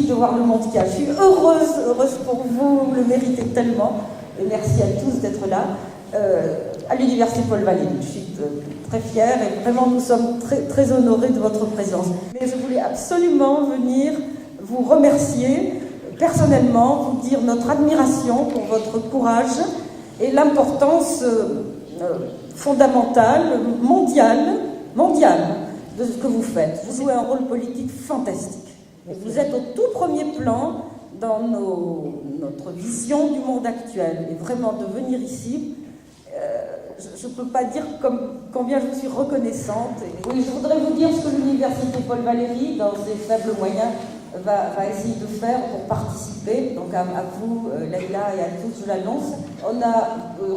de voir le monde qu'il y a. Je suis heureuse pour vous, le méritez tellement. Et merci à tous d'être là. À l'Université Paul Valéry, je suis très fière et vraiment nous sommes très, très honorés de votre présence. Mais je voulais absolument venir vous remercier personnellement, vous dire notre admiration pour votre courage et l'importance fondamentale, mondiale de ce que vous faites. Vous jouez un rôle politique fantastique. Vous êtes au tout premier plan dans notre vision du monde actuel. Et vraiment, de venir ici, je ne peux pas dire combien je suis reconnaissante. Oui, je voudrais vous dire ce que l'Université Paul Valéry, dans ses faibles moyens, va essayer de faire pour participer. Donc à vous, Leïla, et à tous, je l'annonce. On a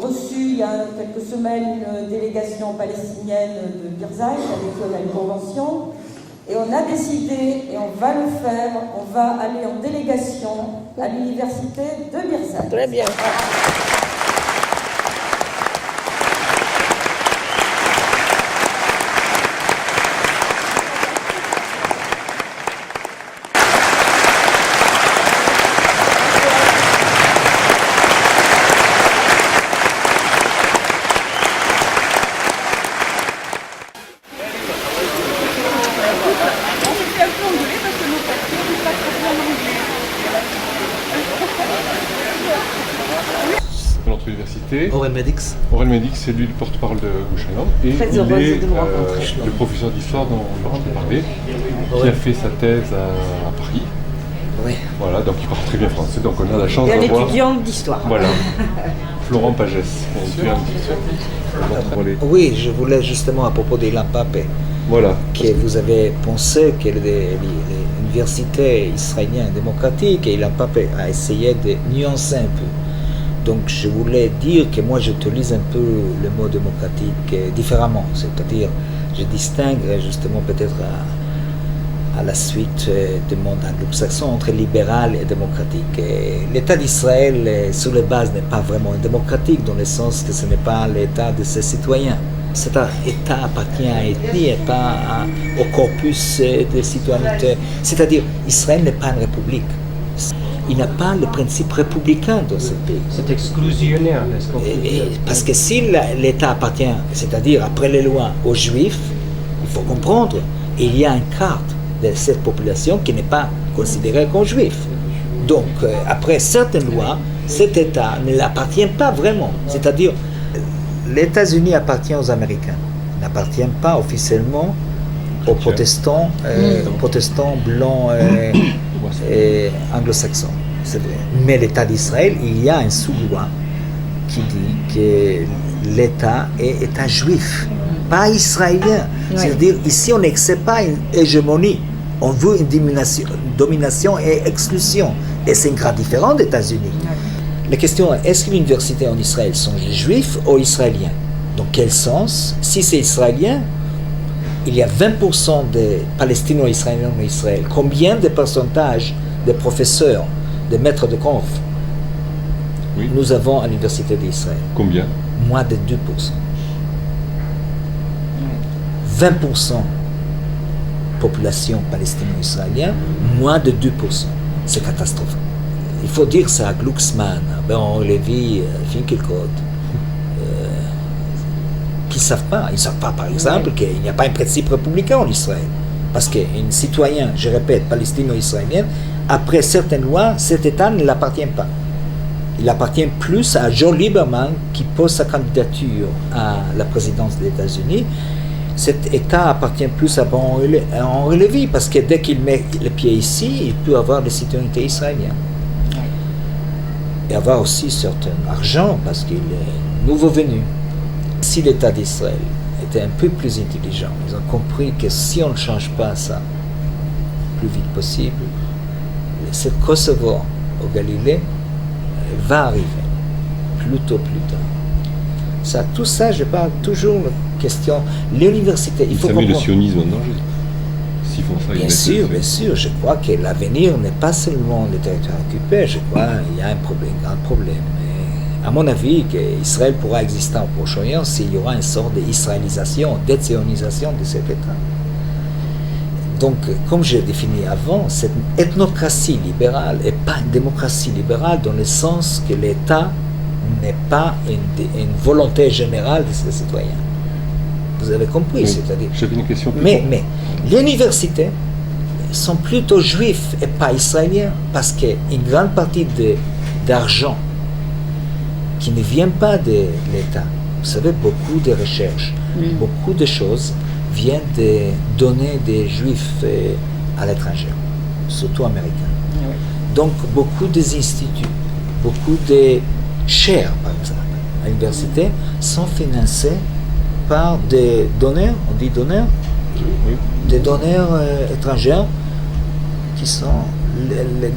reçu il y a quelques semaines une délégation palestinienne de Birzeit avec qui on a une convention. Et on a décidé, et on va le faire, on va aller en délégation à l'université de Birzeit. Très bien. Notre université. Aurel Medix. Aurel Medix, c'est lui le porte-parole de Gouchanan. Et Très il heureuse est de vous rencontrer. le professeur d'histoire dont je t'ai parlé, qui a fait sa thèse à Paris. Oui. Voilà, donc il parle très bien français, donc on a la chance Et un d'avoir... étudiant d'histoire. Voilà, Florent Pagès, qui est étudiant d'histoire. Oui, je voulais justement à propos de l'Impape, Voilà. que vous avez pensé que l'université israélienne démocratique et l'Impape a essayé de nuancer un peu. Donc je voulais dire que moi j'utilise un peu le mot démocratique différemment, c'est-à-dire je distingue justement peut-être à la suite du monde anglo-saxon entre libéral et démocratique. Et l'État d'Israël, sur les bases, n'est pas vraiment démocratique dans le sens que ce n'est pas l'État de ses citoyens. Cet État appartient à l'ethnie et pas au corpus de citoyenneté. C'est-à-dire, Israël n'est pas une république. Il n'a pas le principe républicain dans ce pays. C'est exclusionnaire, n'est-ce pas? Parce que si l'État appartient, c'est-à-dire après les lois, aux Juifs, il faut comprendre, il y a une carte de cette population qui n'est pas considérée comme juif. Donc, après certaines lois, cet État ne l'appartient pas vraiment. C'est-à-dire, les États-Unis appartiennent aux Américains, n'appartient pas officiellement aux protestants, protestants blancs et anglo-saxons. Mais l'État d'Israël, il y a une sous-loi qui dit que l'État est État juif, pas israélien. Oui. C'est-à-dire, ici, on n'accepte pas une hégémonie. On veut une domination et exclusion. Et c'est une grande différence des États-Unis. La question est, est-ce que l'université en Israël sont les juifs ou israéliens? Dans quel sens? Si c'est israélien, il y a 20% de palestino-israéliens en Israël. Combien de pourcentage de professeurs, de maîtres de conf nous avons à l'université d'Israël? Combien? Moins de 2%. 20% population palestino-israélienne, moins de 2%. C'est catastrophique. Il faut dire ça à Glucksmann, Ben Lévy, Finkielkraut, qui ne savent pas. Ils ne savent pas, par exemple, qu'il n'y a pas un principe républicain en Israël. Parce qu'un citoyen, je répète, palestino-israélien, après certaines lois, cet État ne l'appartient pas. Il appartient plus à Joe Lieberman, qui pose sa candidature à la présidence des États-Unis. Cet État appartient plus à Henri Lévy, parce que dès qu'il met le pied ici, il peut avoir la citoyenneté israélienne. Et avoir aussi certain argent, parce qu'il est nouveau venu. Si l'État d'Israël était un peu plus intelligent, ils ont compris que si on ne change pas ça le plus vite possible, cette Kosovo au Galilée va arriver, plus tôt, plus tard. Ça, tout ça, je parle toujours de question. L'université, il faut Ça met le comprendre. sionisme en danger. S'ils font ça, Bien sûr, je crois que l'avenir n'est pas seulement le territoire occupé, je crois qu'il y a un grand problème. Mais à mon avis, qu'Israël pourra exister au Proche-Orient s'il y aura une sorte d'israélisation, d'ethionisation de cet État. Donc, comme j'ai défini avant, cette ethnocratie libérale n'est pas une démocratie libérale dans le sens que l'État n'est pas une volonté générale de ses citoyens. Vous avez compris, Oui, c'est-à-dire. j'avais une question. Mais les universités sont plutôt juifs et pas israéliens, parce qu'une grande partie d'argent qui ne vient pas de l'État, vous savez, beaucoup de recherches, beaucoup de choses viennent de données des juifs à l'étranger, surtout américains. Donc beaucoup des instituts, beaucoup des chaires, par exemple, à l'université, sont financés par des donneurs, on dit donneurs, des donneurs étrangers qui sont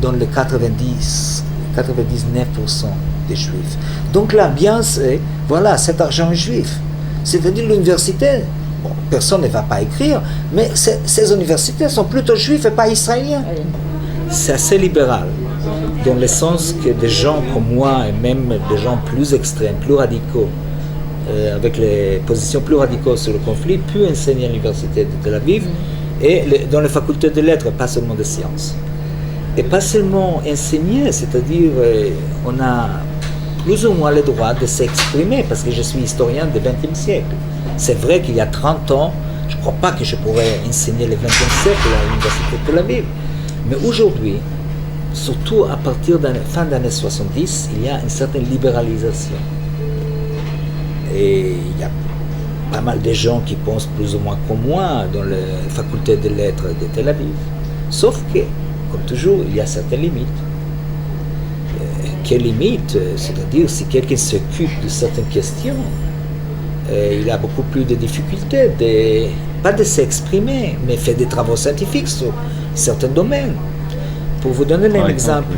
dans le 99% des juifs. Donc l'ambiance est, voilà, cet argent est juif. C'est-à-dire l'université, bon, personne ne va pas écrire, mais ces universités sont plutôt juifs et pas israéliens. C'est assez libéral, dans le sens que des gens comme moi, et même des gens plus extrêmes, plus radicaux, avec les positions plus radicaux sur le conflit, peuvent enseigner à l'université de Tel Aviv et dans les facultés de lettres, pas seulement de sciences. Et pas seulement enseigner, c'est-à-dire on a plus ou moins le droit de s'exprimer, parce que je suis historien du XXe siècle. C'est vrai qu'il y a 30 ans, je ne crois pas que je pourrais enseigner le XXe siècle à l'université de Tel Aviv. Mais aujourd'hui, surtout à partir de la fin des années 70, il y a une certaine libéralisation. Et il y a pas mal de gens qui pensent plus ou moins comme moi dans la faculté de lettres de Tel Aviv. Sauf que, comme toujours, il y a certaines limites. Quelles limites? C'est-à-dire, si quelqu'un s'occupe de certaines questions, il a beaucoup plus de difficultés, pas de s'exprimer, mais fait des travaux scientifiques sur certains domaines. Pour vous donner un exemple,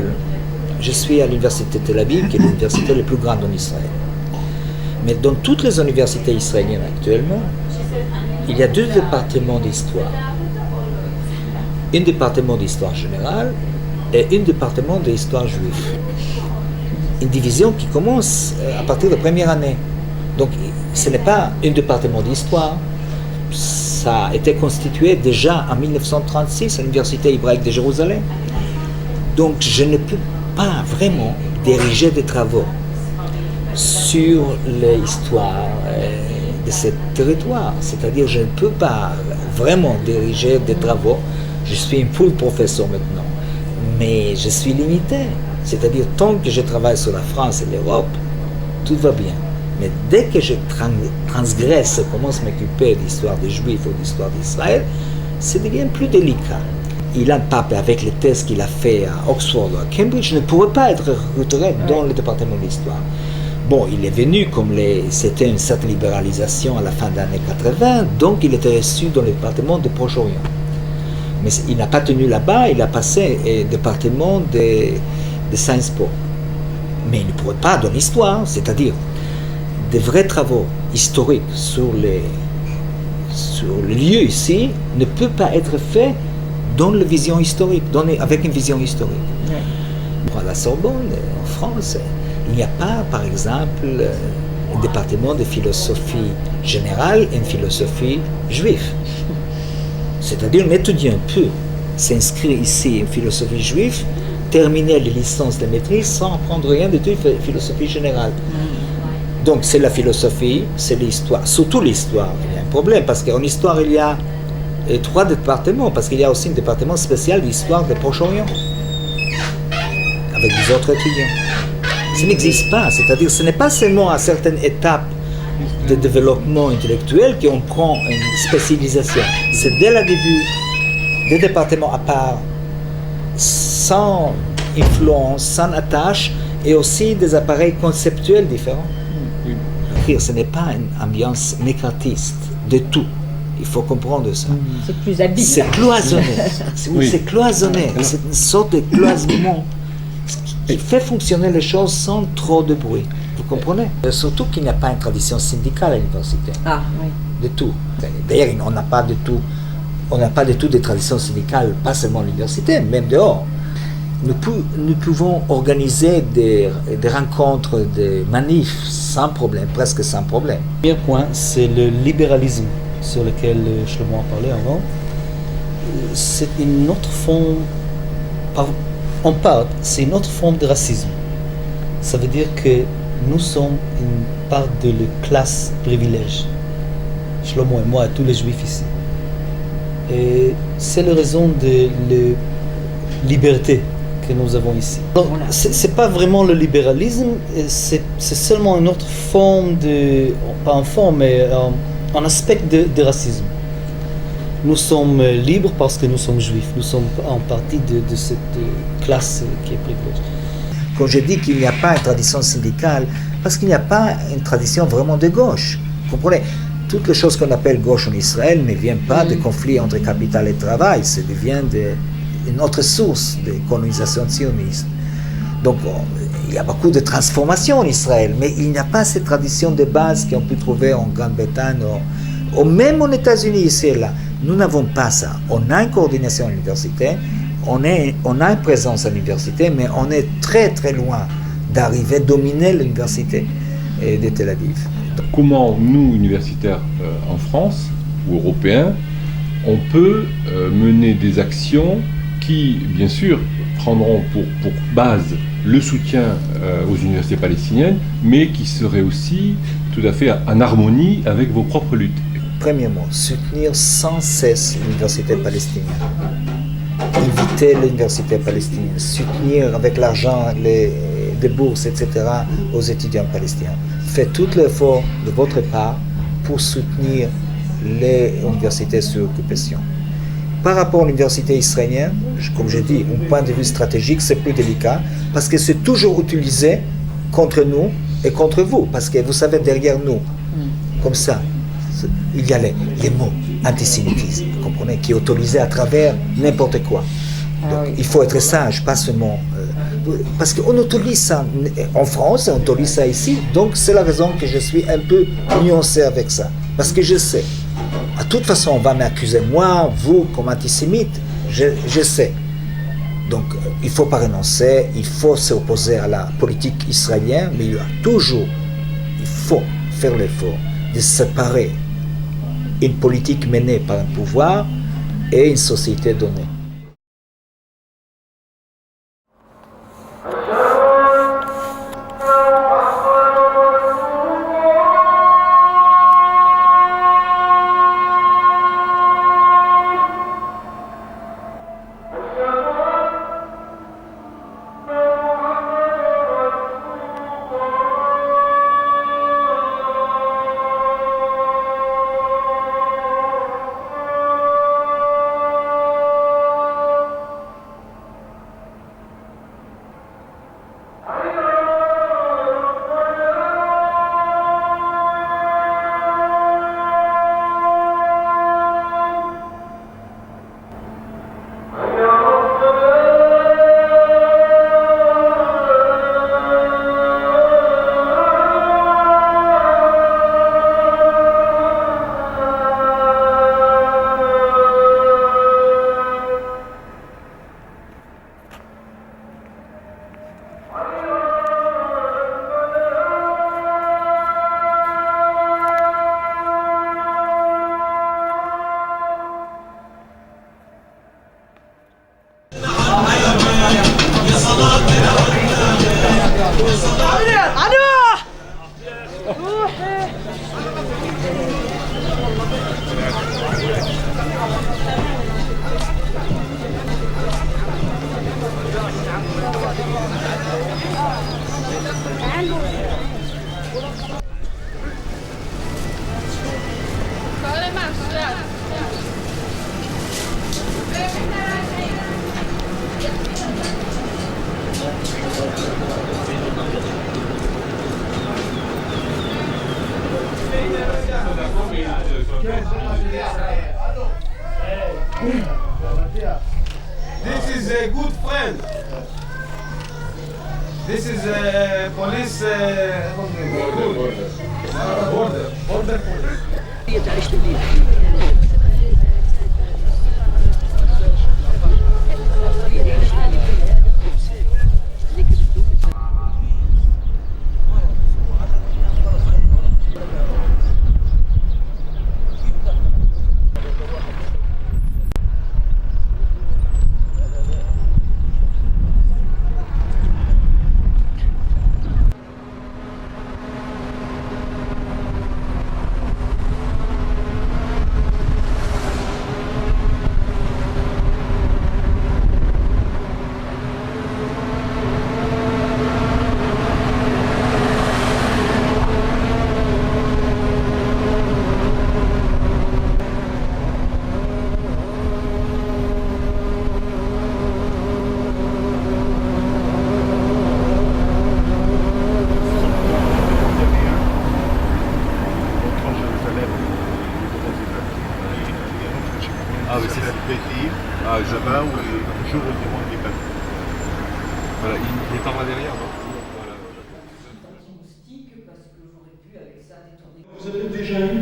je suis à l'université de Tel Aviv, qui est l'université la plus grande en Israël. Mais dans toutes les universités israéliennes actuellement, il y a 2 départements d'histoire. Un département d'histoire générale et un département d'histoire juive. Une division qui commence à partir de la première année. Donc ce n'est pas un département d'histoire. Ça a été constitué déjà en 1936 à l'Université hébraïque de Jérusalem. Donc je ne peux pas vraiment diriger des travaux sur l'histoire de ce territoire. C'est-à-dire, je ne peux pas vraiment diriger des travaux. Je suis un full professeur maintenant, mais je suis limité. C'est-à-dire, tant que je travaille sur la France et l'Europe, tout va bien. Mais dès que je transgresse et commence à m'occuper de l'histoire des Juifs ou de l'histoire d'Israël, ça devient plus délicat. Ilan Pappe, avec les thèses qu'il a fait à Oxford ou à Cambridge, ne pourrait pas être recruté dans le département d'histoire. Bon, il est venu comme c'était une certaine libéralisation à la fin des années 80, donc il était reçu dans le département de Proche-Orient. Mais il n'a pas tenu là-bas, il a passé au département de Sciences Po. Mais il ne pourrait pas dans l'histoire, c'est-à-dire des vrais travaux historiques sur les lieux ici ne peuvent pas être faits dans la vision historique, avec une vision historique. À la Sorbonne, en France, il n'y a pas, par exemple, un département de philosophie générale et une philosophie juive. C'est-à-dire, un étudiant peut s'inscrire ici en philosophie juive, terminer les licences de maîtrise sans apprendre rien de tout en philosophie générale. Donc, c'est la philosophie, c'est l'histoire, surtout l'histoire. Il y a un problème, parce qu'en histoire, il y a 3 départements, parce qu'il y a aussi un département spécial d'histoire de Proche-Orient, avec des autres étudiants. Ça n'existe pas, c'est-à-dire ce n'est pas seulement à certaines étapes de développement intellectuel qu'on prend une spécialisation. C'est dès le début des départements à part, sans influence, sans attache, et aussi des appareils conceptuels différents. Ce n'est pas une ambiance mécratiste de tout. Il faut comprendre ça. C'est plus habile. C'est cloisonné. C'est cloisonné. C'est une sorte de cloisonnement qui fait fonctionner les choses sans trop de bruit. Vous comprenez? Surtout qu'il n'y a pas une tradition syndicale à l'université. Ah, oui. De tout. D'ailleurs, on n'a pas du tout de tradition syndicale, pas seulement à l'université, même dehors. Nous pouvons organiser des rencontres, des manifs sans problème, presque sans problème. Le premier point, c'est le libéralisme sur lequel Shlomo a parlé avant. c'est une autre forme, en part, c'est une autre forme de racisme. Ça veut dire que nous sommes une part de la classe privilège. Shlomo et moi, tous les juifs ici. Et c'est la raison de la liberté que nous avons ici. C'est pas vraiment le libéralisme, c'est seulement une autre forme de, pas en forme, mais un aspect de racisme. Nous sommes libres parce que nous sommes juifs, nous sommes en partie de cette classe qui est privilégiée. Quand je dis qu'il n'y a pas une tradition syndicale, parce qu'il n'y a pas une tradition vraiment de gauche. Vous comprenez? Toutes les choses qu'on appelle gauche en Israël ne viennent pas de conflits entre capital et travail, ça devient une autre source de colonisation sioniste. Donc il y a beaucoup de transformations en Israël, mais il n'y a pas cette tradition de base qu'on peut trouver en Grande-Bretagne ou même aux États-Unis ici et là. Nous n'avons pas ça. On a une coordination à l'université, on a une présence à l'université, mais on est très très loin d'arriver à dominer l'université de Tel Aviv. Comment nous, universitaires en France ou européens, on peut mener des actions qui, bien sûr, prendront pour base le soutien aux universités palestiniennes, mais qui seraient aussi tout à fait en harmonie avec vos propres luttes. Premièrement, soutenir sans cesse l'université palestinienne. Inviter l'université palestinienne, soutenir avec l'argent des bourses, etc., aux étudiants palestiniens. Faites tout l'effort de votre part pour soutenir les universités sous occupation. Par rapport à l'université israélienne, comme je dis, d'un point de vue stratégique, c'est plus délicat, parce que c'est toujours utilisé contre nous et contre vous, parce que vous savez, derrière nous, comme ça, il y a les mots antisémitisme, vous comprenez, qui est autorisé à travers n'importe quoi. Donc, il faut être sage, pas seulement... parce qu'on autorise ça en France, on autorise ça ici, donc c'est la raison que je suis un peu nuancé avec ça. Parce que je sais, de toute façon, on va m'accuser, moi, vous, comme antisémite, je sais. Donc, il ne faut pas renoncer, il faut s'opposer à la politique israélienne, mais il faut faire l'effort de séparer une politique menée par un pouvoir et une société donnée. This is a good friend. This is a police border police.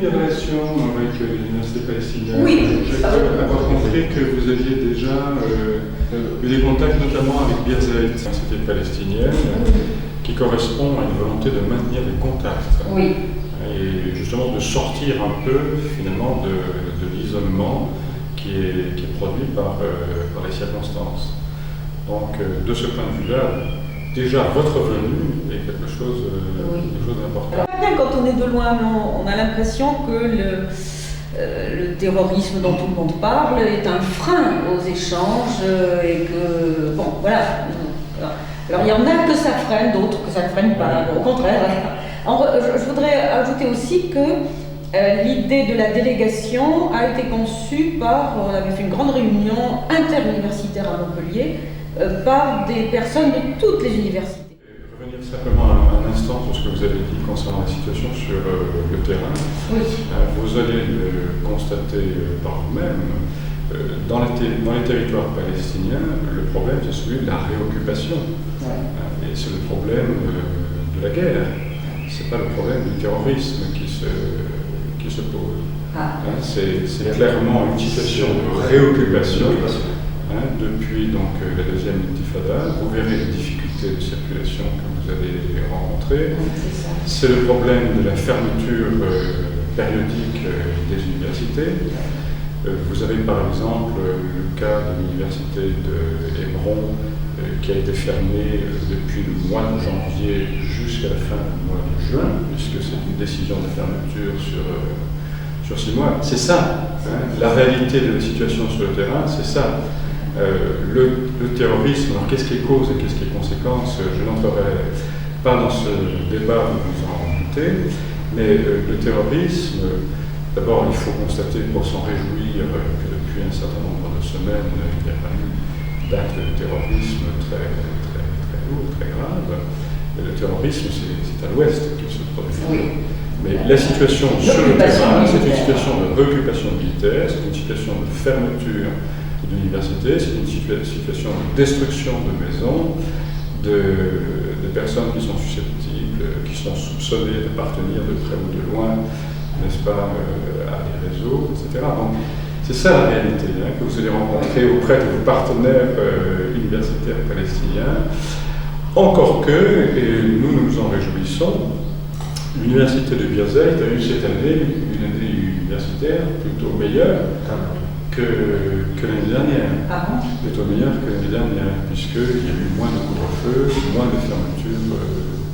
des relations avec l'université palestinienne? Oui. J'ai cru avoir compris que vous aviez déjà eu des contacts notamment avec Birzeit, une société palestinienne, qui correspond à une volonté de maintenir des contacts. Oui. Et justement de sortir un peu finalement de l'isolement qui est produit par les circonstances. Donc de ce point de vue-là, déjà votre venue est quelque chose d'important. Bien, quand on est de loin, on a l'impression que le terrorisme dont tout le monde parle est un frein aux échanges et que, bon, voilà. Alors il y en a que ça freine, d'autres que ça ne freine pas, au contraire. Je voudrais ajouter aussi que l'idée de la délégation a été conçue on avait fait une grande réunion interuniversitaire à Montpellier, par des personnes de toutes les universités. Revenir simplement un instant sur ce que vous avez dit concernant la situation sur le terrain. Oui. Vous allez le constater par vous-même. Dans les territoires palestiniens, le problème c'est celui de la réoccupation. Ouais. Et c'est le problème de la guerre. C'est pas le problème du terrorisme qui se pose. C'est clairement une situation de réoccupation. Depuis donc, la deuxième intifada, vous verrez les difficultés de circulation que vous allez rencontrer. C'est le problème de la fermeture périodique des universités. Vous avez par exemple le cas de l'université de Hébron qui a été fermée depuis le mois de janvier jusqu'à la fin du mois de juin, puisque c'est une décision de fermeture sur 6 mois. C'est ça, la réalité de la situation sur le terrain, c'est ça. Le terrorisme, alors qu'est-ce qui est cause et qu'est-ce qui est conséquence? Je n'entrerai pas dans ce débat, vous vous en doutez, mais le terrorisme, d'abord il faut constater pour s'en réjouir que depuis un certain nombre de semaines, il n'y a pas eu d'actes de terrorisme très lourds, très graves. Et le terrorisme, c'est à l'ouest qu'il se produit. Oui. Mais la situation sur le terrain, c'est une situation de réoccupation militaire, c'est une situation de fermeture d'université, c'est une situation de destruction de maisons, de personnes qui sont susceptibles, qui sont soupçonnées d'appartenir de près ou de loin, n'est-ce pas, à des réseaux, etc. Donc, c'est ça la réalité que vous allez rencontrer auprès de vos partenaires universitaires palestiniens. Encore que, et nous nous en réjouissons, l'université de Birzeit a eu cette année une année universitaire plutôt meilleure que l'année dernière. Plutôt meilleure que l'année dernière, puisqu'il y a eu moins de couvre-feu, moins de fermeture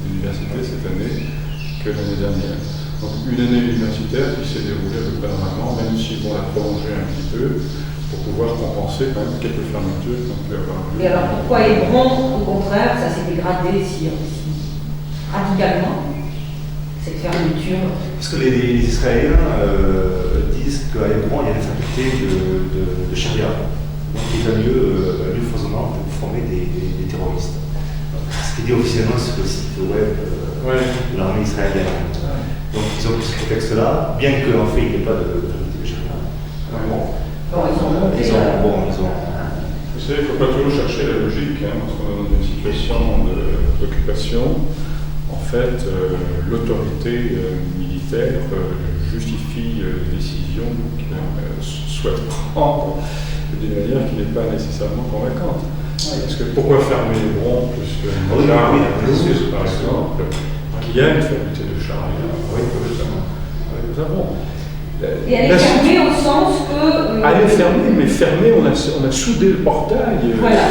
d'université cette année que l'année dernière. Donc une année universitaire qui s'est déroulée à peu près normalement, même si on l'a prolongée un petit peu, pour pouvoir compenser quand même quelques fermetures qui ont pu avoir lieu. Et alors pourquoi Hébron, au contraire, ça s'est dégradé si radicalement, cette fermeture? Parce que les Israéliens disent qu'à Hébron, il y a des facultés de charia, donc il y a lieu foisonnant pour former des terroristes. Donc, ce qui est dit officiellement sur le site web de l'armée israélienne. Donc ils ont pris ce contexte-là, bien qu'en fait il n'y ait pas de faculté de charia. Vous savez, il ne faut pas toujours chercher la logique, parce qu'on est dans une situation d'occupation. En fait, l'autorité militaire justifie les décisions qu'elle souhaite prendre d'une manière qui n'est pas nécessairement convaincante. Parce que pourquoi fermer Hébron plus que par exemple, qui a une faculté de charia? Oui, nous avons. Et elle est fermée au sens que... Elle est fermée, mais fermée, on a soudé le portail. Voilà.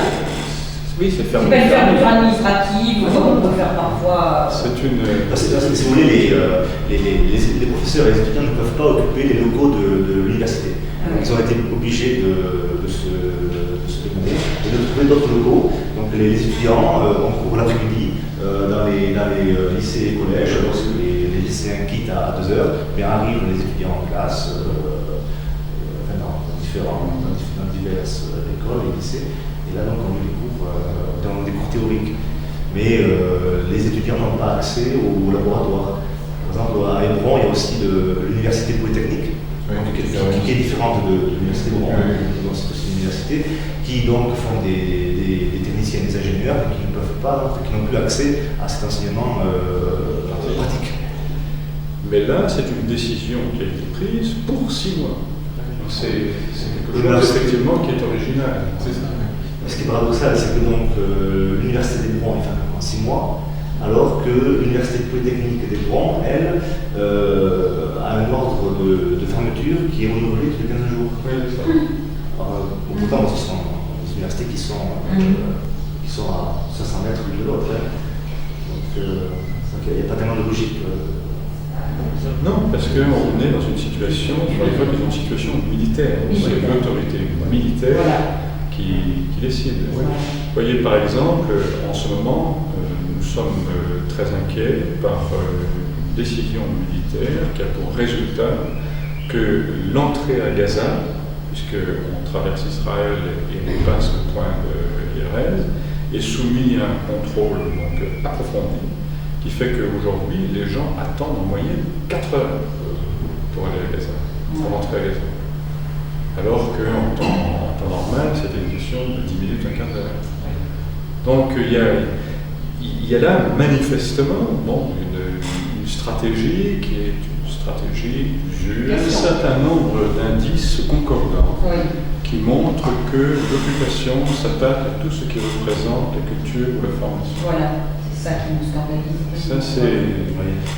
Oui, c'est fermé. C'est pas une fermeture administrative, comme on peut faire parfois. C'est une... Si vous voulez, les professeurs et les étudiants ne peuvent pas occuper les locaux de l'université. Ils ont été obligés de se démolir et de trouver d'autres locaux. Donc les étudiants ont cours l'après-midi dans les lycées et collèges, lorsque les lycéens quittent à 2h, mais arrivent les étudiants en classe dans diverses écoles et lycées. Et là, donc, on les cours dans des cours théoriques. Mais les étudiants n'ont pas accès au laboratoire. Par exemple, à Hébron, il y a aussi l'université polytechnique, qui est différente de l'université de Hébron. Donc, c'est aussi une université qui donc font des techniciens et des ingénieurs et qui ne peuvent pas, qui n'ont plus accès à cet enseignement pratique. Et la question, c'est, Mais là, c'est une décision qui a été prise pour 6 mois. C'est quelque chose effectivement qui est original. C'est ça. Ce qui est paradoxal, c'est que donc l'université des Bron est fermée en 6 mois, alors que l'université polytechnique des Bron, elle, a un ordre de fermeture qui est renouvelé tous les 15 jours. Oui, c'est ça. Pourtant, ce sont des universités qui sont à 500 mètres l'une de l'autre. Hein. Donc, il n'y a pas tellement de logique. Non, parce qu'on est dans une situation, sur les fois, une situation militaire. C'est l'autorité militaire qui décide. Vous voyez, par exemple, en ce moment, nous sommes très inquiets par une décision militaire qui a pour résultat que l'entrée à Gaza, puisqu'on traverse Israël et on passe le point de Erez, est soumise à un contrôle donc, approfondi, qui fait qu'aujourd'hui, les gens attendent en moyenne 4 heures pour aller à Gaza, pour rentrer à Gaza. Alors qu'en temps normal, c'était une question de 10 minutes, un quart d'heure. Donc il y a là manifestement une stratégie qui est une stratégie d'usure, un certain nombre d'indices concordants qui montrent que l'occupation s'attaque à tout ce qui représente la culture ou la formation. Voilà, c'est ça qui nous scandalise. Ça,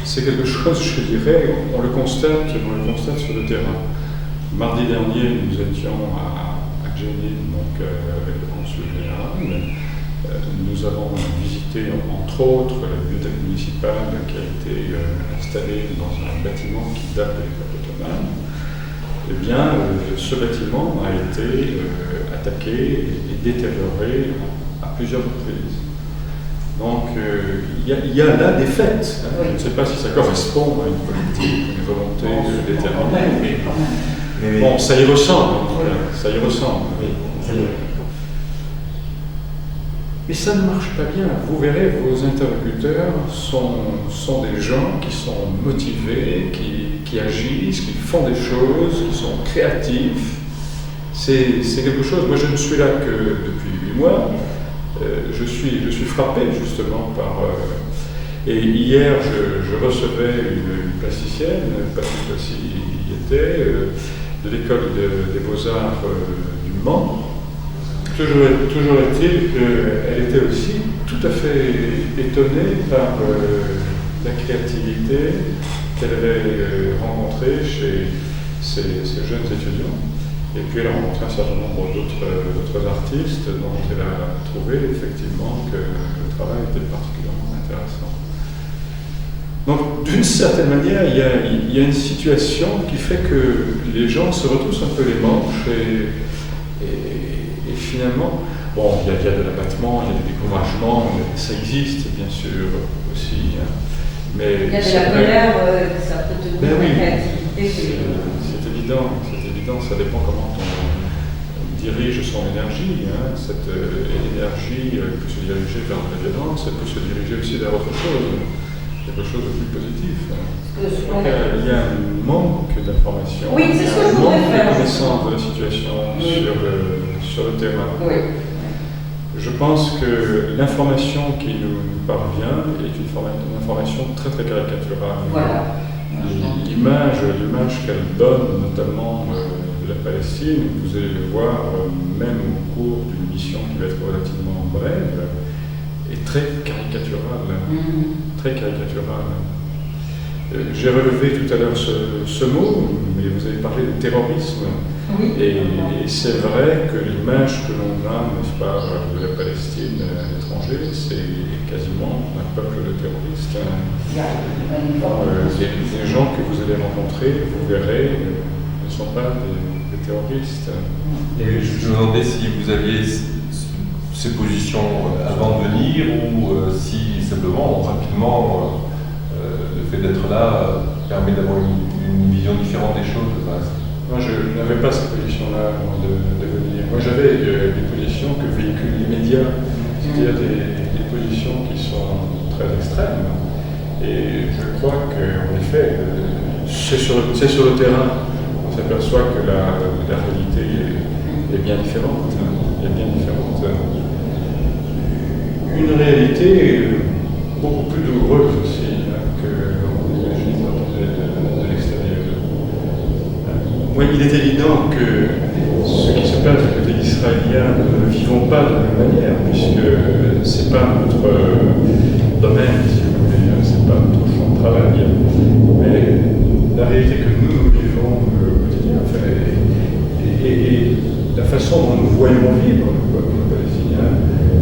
c'est quelque chose, je dirais, on le constate sur le terrain. Mardi dernier, nous étions à Jenin, donc avec le consul général. Nous avons visité, entre autres, la bibliothèque municipale qui a été installée dans un bâtiment qui date de l'époque ottomane. Eh bien, ce bâtiment a été attaqué et détérioré à plusieurs reprises. Donc, il y a là des faits. Hein. Je ne sais pas si ça correspond à une politique, une volonté déterminée, mais bon, ça y ressemble. Ça y ressemble. Mais ça ne marche pas bien. Vous verrez, vos interlocuteurs sont des gens qui sont motivés, qui agissent, qui font des choses, qui sont créatifs. C'est quelque chose. Moi, je ne suis là que depuis 8 mois. Je suis frappé justement par... et hier, je recevais une plasticienne, Patrick aussi y était, de l'école des Beaux-Arts du Mans. Toujours est-il qu'elle était aussi tout à fait étonnée par la créativité qu'elle avait rencontrée chez ces jeunes étudiants. Et puis elle a rencontré un certain nombre d'autres artistes dont elle a trouvé effectivement que le travail était particulièrement intéressant. Donc d'une certaine manière, il y a une situation qui fait que les gens se retroussent un peu les manches et finalement, bon, il y a de l'abattement, il y a des découragements, ça existe bien sûr aussi. Hein, mais il y a de la colère, ça peut te donner la créativité. C'est évident, ça dépend comment on dirige son énergie. Hein. Cette énergie peut se diriger vers la violence, elle peut se diriger aussi vers autre chose, quelque chose de plus positif. Hein. Donc, il y a un manque d'informations, oui, c'est ce que je voudrais faire. Un manque de connaissance de la situation sur le terrain. Oui. Je pense que l'information qui nous parvient est une information très très caricaturale. Voilà. L'image qu'elle donne, notamment de la Palestine, vous allez le voir même au cours d'une mission qui va être relativement brève, est très caricaturale. Très caricaturale. J'ai relevé tout à l'heure ce mot, mais vous avez parlé de terrorisme. Oui. Et c'est vrai que l'image que l'on a, n'est-ce pas, de la Palestine à l'étranger, c'est quasiment un peuple de terroristes. Les gens que vous allez rencontrer, vous verrez, ne sont pas des terroristes. Et je me demandais si vous aviez ces positions avant de venir ou si simplement, rapidement, le fait d'être là permet d'avoir une vision différente des choses. Moi, je n'avais pas cette position-là avant de venir. Moi, j'avais des positions que véhiculent les médias, c'est-à-dire des positions qui sont très extrêmes. Et je crois qu'en effet, c'est sur le terrain qu'on s'aperçoit que la réalité est bien différente. Une réalité beaucoup plus douloureuse aussi que l'on imagine quand on est Oui, il est évident que ce qui se passe du côté israélien, nous ne vivons pas de la même manière, puisque ce n'est pas notre domaine, si vous voulez, c'est pas notre champ de travail. Mais la réalité que nous vivons au quotidien, et la façon dont nous voyons vivre le peuple palestinien,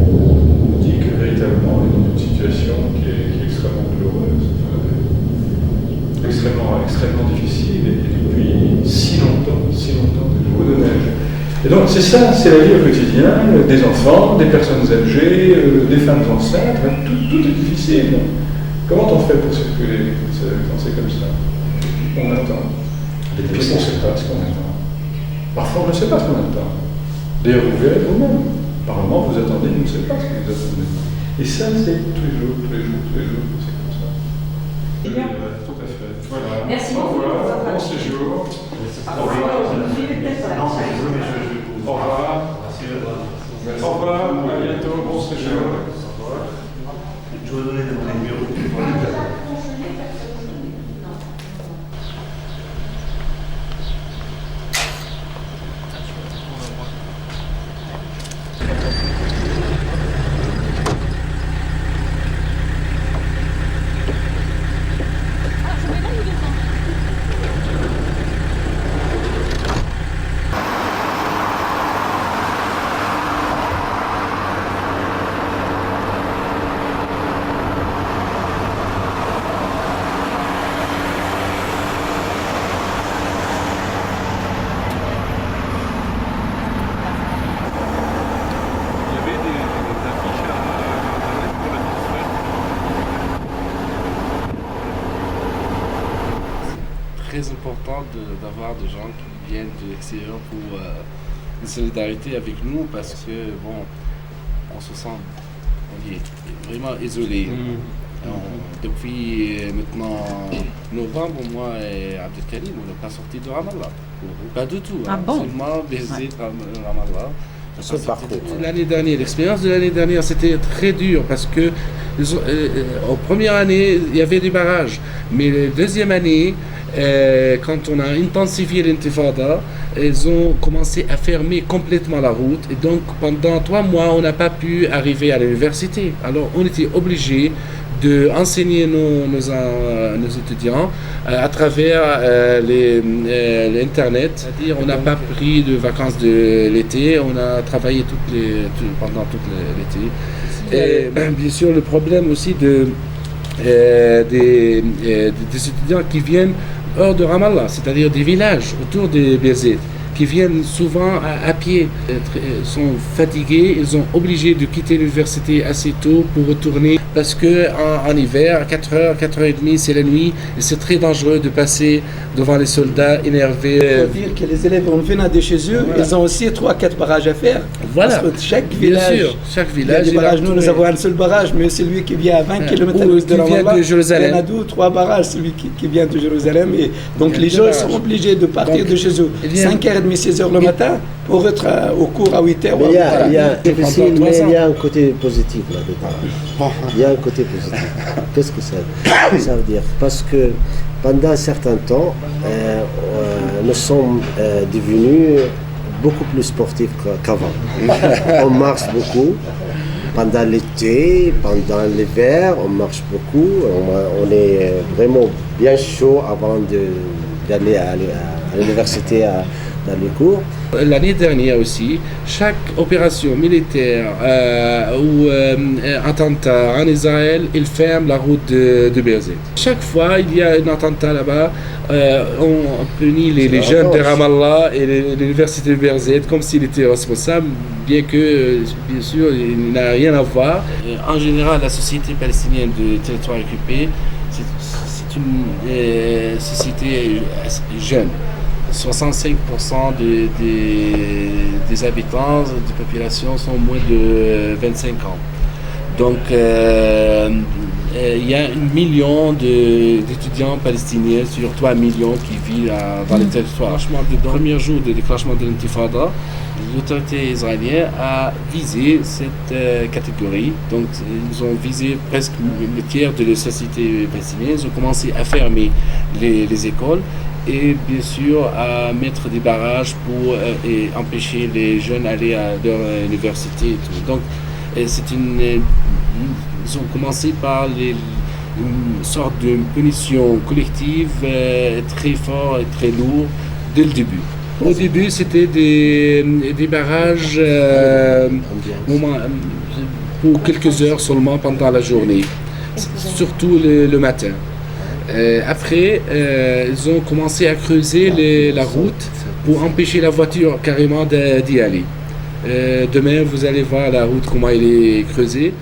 nous dit que véritablement on est dans une situation qui est extrêmement douloureuse, extrêmement difficile, et depuis si longtemps, de nouveau de neige. Et donc c'est ça, c'est la vie au quotidien, des enfants, des personnes âgées, des femmes enceintes, tout est difficile. Comment on fait pour circuler quand c'est comme ça? On attend. Et puis on ne sait pas ce qu'on attend. Parfois on ne sait pas ce qu'on attend. D'ailleurs vous verrez vous-même. Par moment vous attendez, vous ne savez pas ce que vous attendez. Et ça c'est tous les jours, c'est comme ça. Bien. Tout à fait. Voilà. Merci beaucoup. Au revoir, bon séjour. Au revoir. Au revoir. Au revoir, à bientôt, bon séjour. Je vais donner mon numéro. Très important d'avoir des gens qui viennent de l'extérieur pour une solidarité avec nous parce que bon, on se sent vraiment isolé. Depuis maintenant novembre, moi et Abdelkarim, on n'est pas sorti de Ramallah. Pas du tout. Ah bon? Seulement Bézid, Ramallah. Ce parcours. L'année dernière, l'expérience de l'année dernière, c'était très dur parce que en première année, il y avait des barrages. Mais la deuxième année, quand on a intensifié l'intifada, ils ont commencé à fermer complètement la route. Et donc, pendant 3 mois, on n'a pas pu arriver à l'université. Alors, on était obligé d'enseigner nos étudiants à travers l'Internet. C'est-à-dire, on n'a pas pris de vacances de l'été, on a travaillé pendant tout l'été. Et bien sûr, le problème aussi des étudiants qui viennent hors de Ramallah, c'est-à-dire des villages autour des Bézid, qui viennent souvent à pied, sont fatigués, ils sont obligés de quitter l'université assez tôt pour retourner parce qu'en hiver, à 4h, 4h30, c'est la nuit et c'est très dangereux de passer devant les soldats énervés. Il faut dire que les élèves reviennent de chez eux, voilà. Ils ont aussi 3-4 barrages à faire. Voilà. Parce que chaque village, il y a des barrages. Nous avons un seul barrage, mais celui qui vient à 20 km de Ramallah, il y en a 2 ou 3 barrages, celui qui vient de Jérusalem. Et donc les gens sont obligés de partir de chez eux 5h30, 6h le matin pour être au cours à 8h. Mais il y a difficile, mais il y a un côté positif là-dedans. Il y a un côté positif. Qu'est-ce que ça veut dire? Parce que pendant un certain temps, nous sommes devenus beaucoup plus sportifs qu'avant. On marche beaucoup. Pendant l'été, pendant l'hiver, on marche beaucoup. On est vraiment bien chaud avant d'aller à l'université dans les cours. L'année dernière aussi, chaque opération militaire ou attentat en Israël, il ferme la route de Bézid. Chaque fois, il y a un attentat là-bas, on punit les jeunes de Ramallah et l'université de Bézid comme s'il était responsable, bien que, bien sûr, il n'a rien à voir. En général, la société palestinienne de territoire occupé, c'est une société jeune. 65% des habitants, des populations sont moins de 25 ans. Donc, il y a 1 million d'étudiants palestiniens sur 3 millions qui vivent dans les territoires. Le premier jour du déclenchement de l'intifada, l'autorité israélienne a visé cette catégorie. Donc, ils ont visé presque le tiers de la société palestinienne. Ils ont commencé à fermer les écoles. et bien sûr à mettre des barrages pour et empêcher les jeunes d'aller à leur université et tout. Donc ils ont commencé par une sorte de punition collective très fort et très lourde dès le début. Au début, c'était des barrages pour quelques heures seulement pendant la journée, surtout le matin. Après, ils ont commencé à creuser la route pour empêcher la voiture carrément d'y aller. Demain, vous allez voir la route, comment elle est creusée.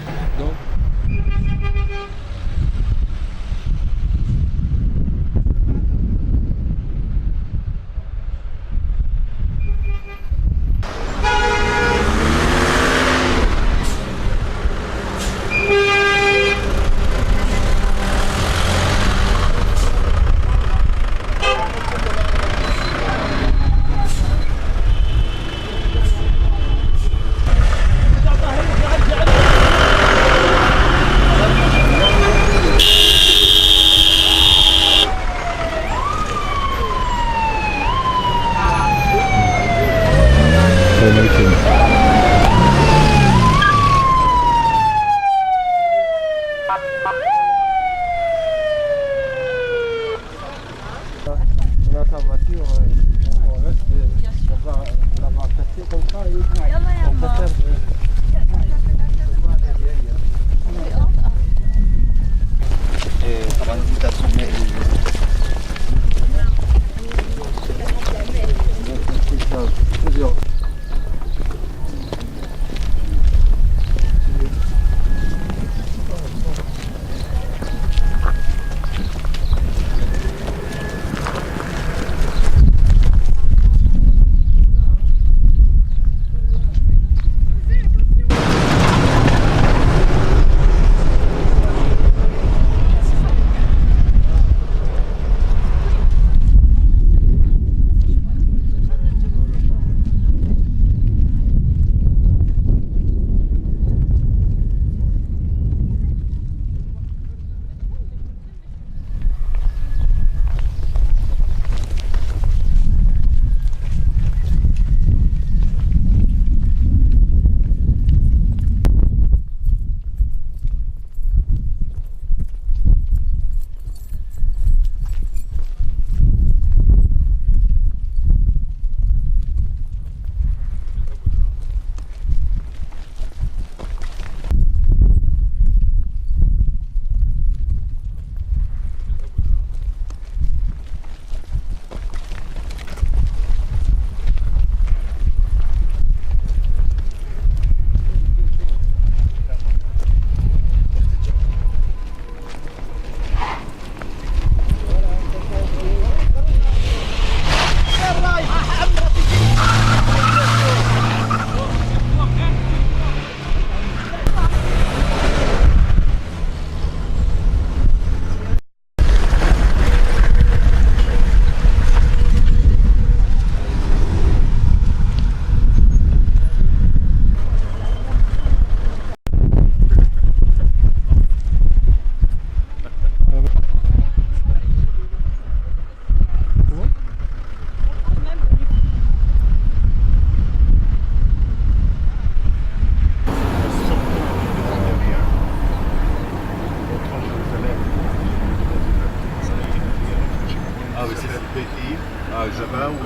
là-bas où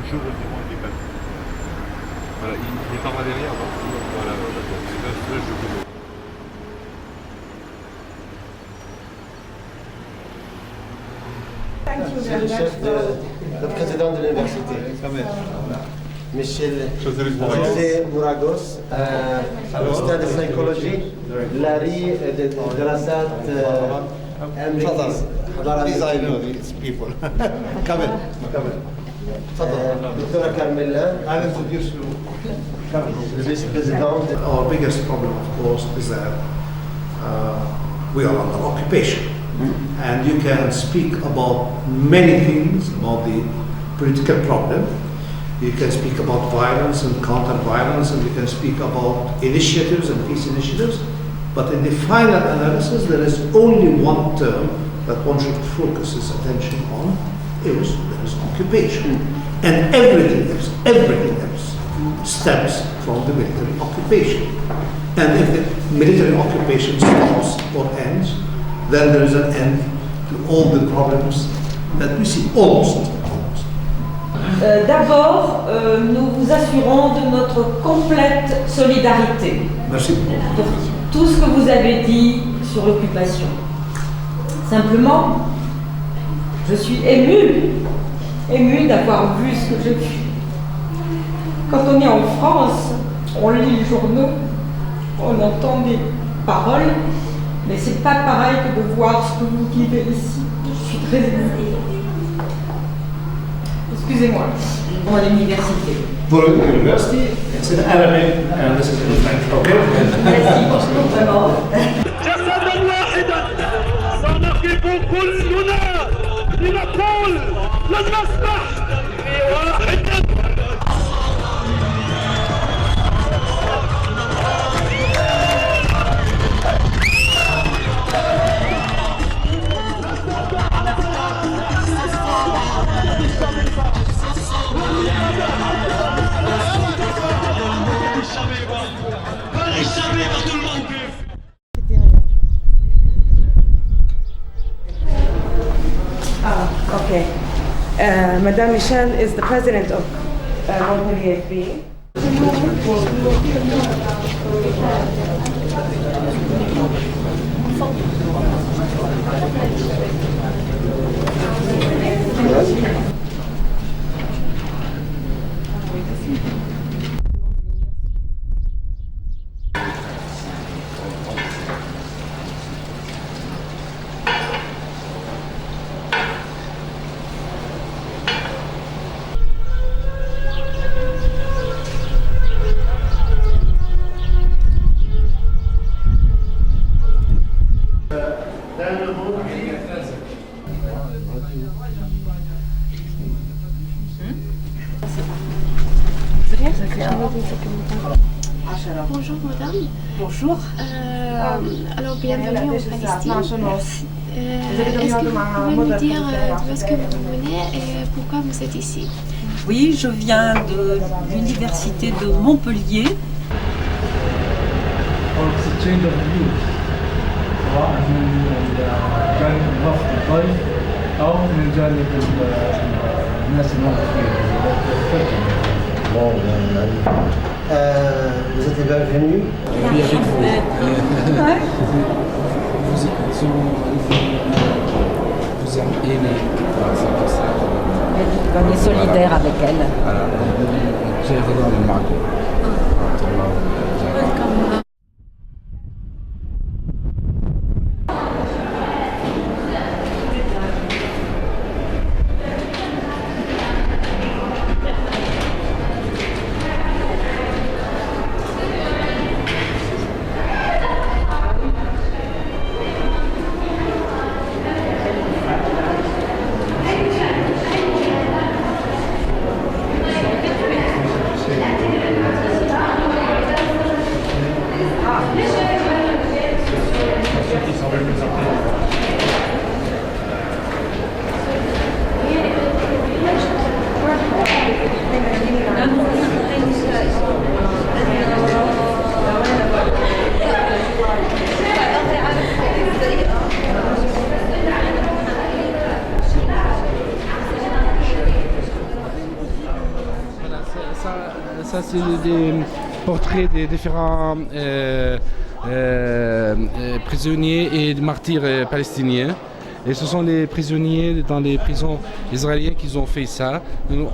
je redemande les papiers. Voilà, il est par là derrière, donc voilà, là je peux. C'est le chef le président de l'université. Michel José Mouragos, ministère de psychologie, Larry de la salle These I know, these people. Come in. Dr. Carmela, I'll introduce you. le vice-président. Our biggest problem, of course, is that we are under occupation. And you can speak about many things, about the political problem. You can speak about violence and counter-violence, and you can speak about initiatives and peace initiatives. But in the final analysis, there is only one term that one should focus his attention on, is there is occupation. And everything else stems from the military occupation. And if the military occupation stops or ends, then there is an end to all the problems that we see, almost. D'abord, nous vous assurons de notre complète solidarité. Merci pour tout ce que vous avez dit sur l'occupation. Simplement, je suis émue d'avoir vu ce que j'ai vu. Quand on est en France, on lit les journaux, on entend des paroles, mais c'est pas pareil que de voir ce que vous vivez ici. Je suis très émue. Excusez-moi, pour l'université. For the university, it's in Arabic and this is in French. Okay? Merci beaucoup, vraiment. جسدا واحدا سنقف كلنا لنقول لن نسمح بواحد. Okay. Madame Michel is the president of Montpellier FB. Bonjour madame. Bonjour. Alors bienvenue en Palestine. Est-ce que vous pouvez me dire d'où est-ce que vous venez et pourquoi vous êtes ici? Oui, je viens de l'université de Montpellier. It's a change of views سواء من جانب الرفض الطيب أو من جانب الناس الموجودين. Bon, vous êtes les bienvenus. Oui, avec vous. Vous aimez. On est solidaire avec elle. J'ai regardé Marco. Ça, c'est des portraits des différents prisonniers et martyrs palestiniens. Et ce sont les prisonniers dans les prisons israéliennes qui ont fait ça.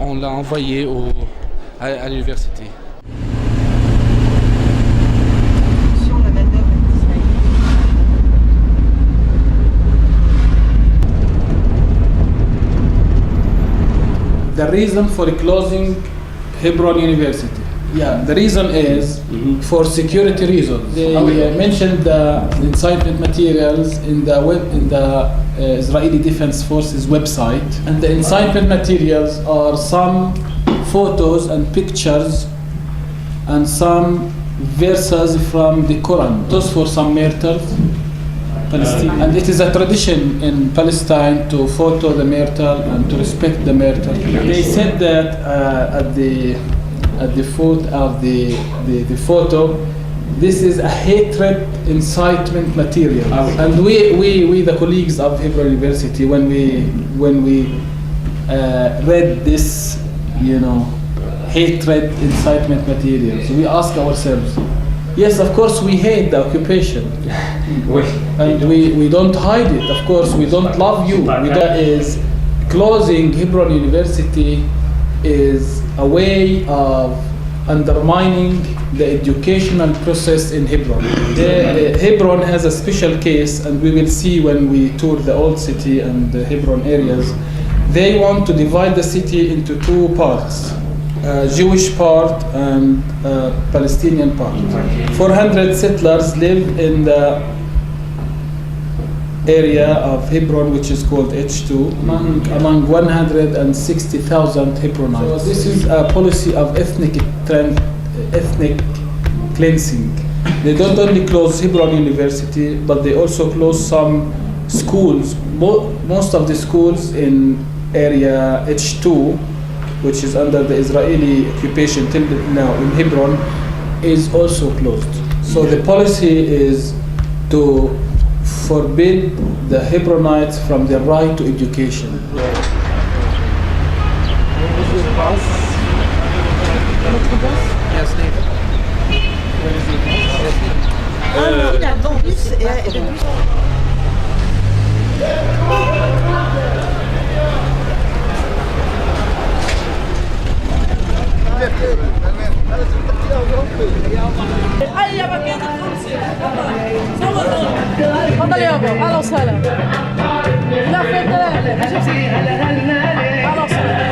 On l'a envoyé à l'université. The reason for closing Hebron University. Yeah, the reason is for security reasons. They mentioned the incitement materials in the Israeli Defense Forces website, and the incitement materials are some photos and pictures and some verses from the Quran. Those for some martyrs, Palestine. And it is a tradition in Palestine to photo the myrtle and to respect the myrtle. They said that at the foot of the photo, this is a hatred incitement material. And we the colleagues of Hebron University, when we read this, hatred incitement material, so we ask ourselves, yes, of course we hate the occupation, and we don't hide it. Of course we don't love you. Is closing Hebron University is a way of undermining the educational process in Hebron. Hebron has a special case, and we will see when we tour the old city and the Hebron areas. They want to divide the city into two parts. Jewish part and Palestinian part. 400 settlers live in the area of Hebron, which is called H2, among 160,000 Hebronites. So this is a policy of ethnic cleansing. They don't only close Hebron University, but they also close some schools. Most of the schools in area H2, which is under the Israeli occupation till now in Hebron, is also closed. So the policy is to forbid the Hebronites from their right to education. تفضل يابا، اهلا وسهلا. لا فين اهلا وسهلا.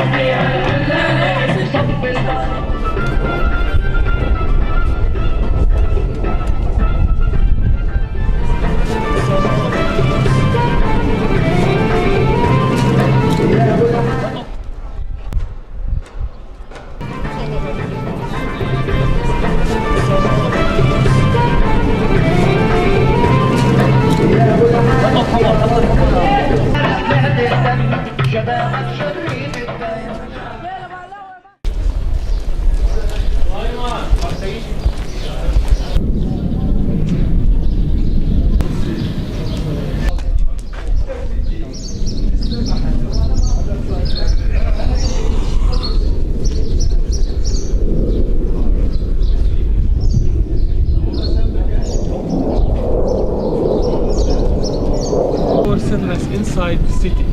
Inside the city.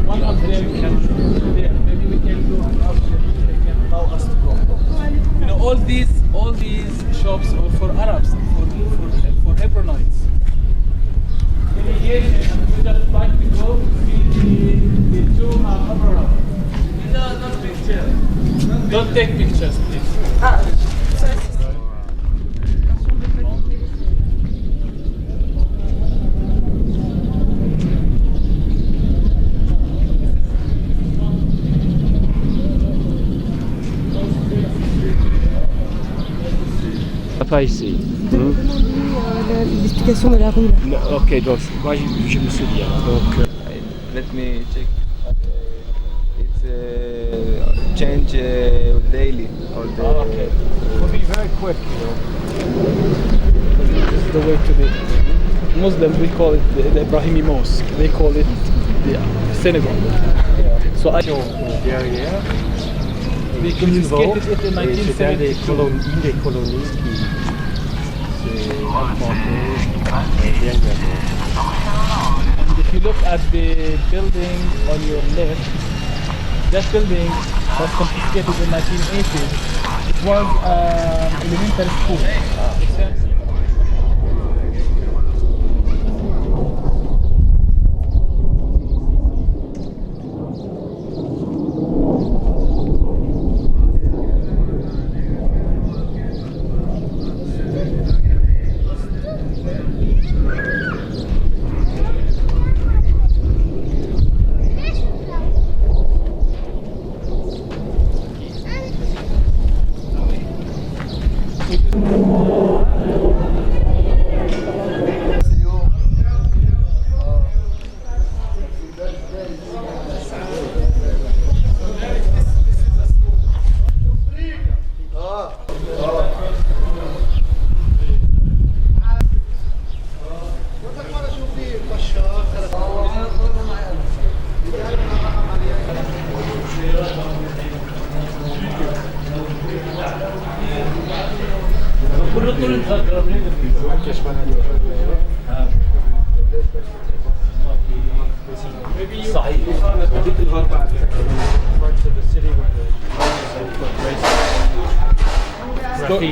One of them can there. Maybe we can do an option. They can allow us to go. All these shops are for Arabs, for Hebronites. We just like to go see the two Hebron. No, not pictures. Don't take pictures, please. Pas ici. L'explication de la rue là. Ok, donc moi je me souviens. Donc, let me check. It's change daily. All day. Okay. It will be very quick. This is the way to the Muslims. We call it the Ibrahimi Mosque. They call it the synagogue. So derrière. We confiscated it in 1972. C'était une des colonies qui s'est implantée dernièrement. And if you look at the building on your left, that building was confiscated in 1980. It was elementary school.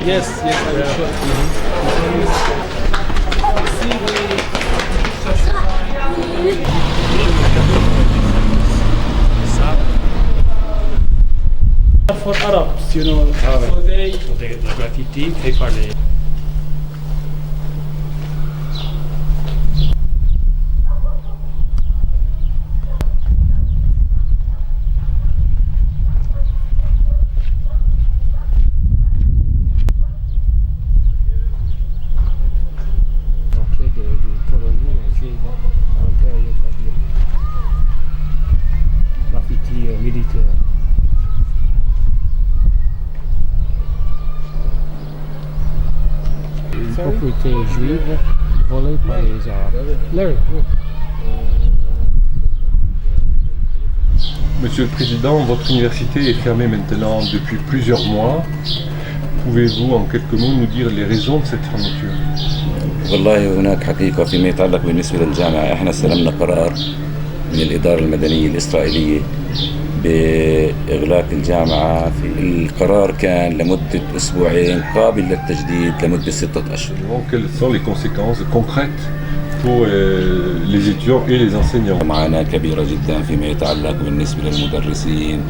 Yes, yes, I will show. For Arabs, you know, so they la gratitude fait par les. Propriété juive volée par les Arabes. Larry. Monsieur le Président, votre université est fermée maintenant depuis plusieurs mois. Pouvez-vous en quelques mots nous dire les raisons de cette fermeture? والله هناك حقيقة فيما يتعلق بالنسبة للجامعة احنا استلمنا قرار من الإدارة المدنية الإسرائيلية بإغلاق الجامعة. القرار كان لمدة أسبوعين قابل للتجديد لمدة 6 أشهر. Quelles sont les conséquences concrètes pour les étudiants et les enseignants? معاناة كبيرة جدا فيما يتعلق بالنسبة للمدرسين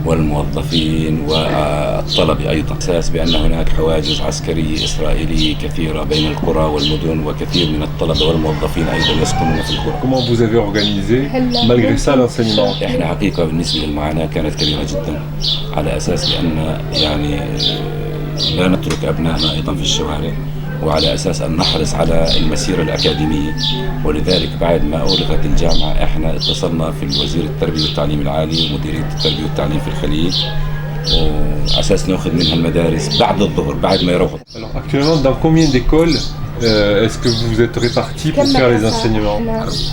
والموظفين والطلبة أيضا. أساس بأن هناك حواجز عسكرية إسرائيلية كثيرة بين القرى والمدن وكثير من الطلبة والموظفين أيضا يسكنون في القرى. Comment vous avez organisé malgré ça l'enseignement? إحنا حقيقة بالنسبة للمعاناة كانت كبيرة جدا على أساس بأن يعني لا نترك أبنائنا أيضا في الشوارع وعلى أساس أن نحرص على المسيرة الأكاديمية. ولذلك بعد ما أغلقت الجامعة إحنا اتصلنا في الوزير التربية والتعليم العالي ومديرية التربية والتعليم في الخليج وأساس نأخذ منها المدارس بعد الظهر بعد ما يروحوا. Alors actuellement dans combien d'écoles est-ce que vous êtes répartis pour faire les enseignements?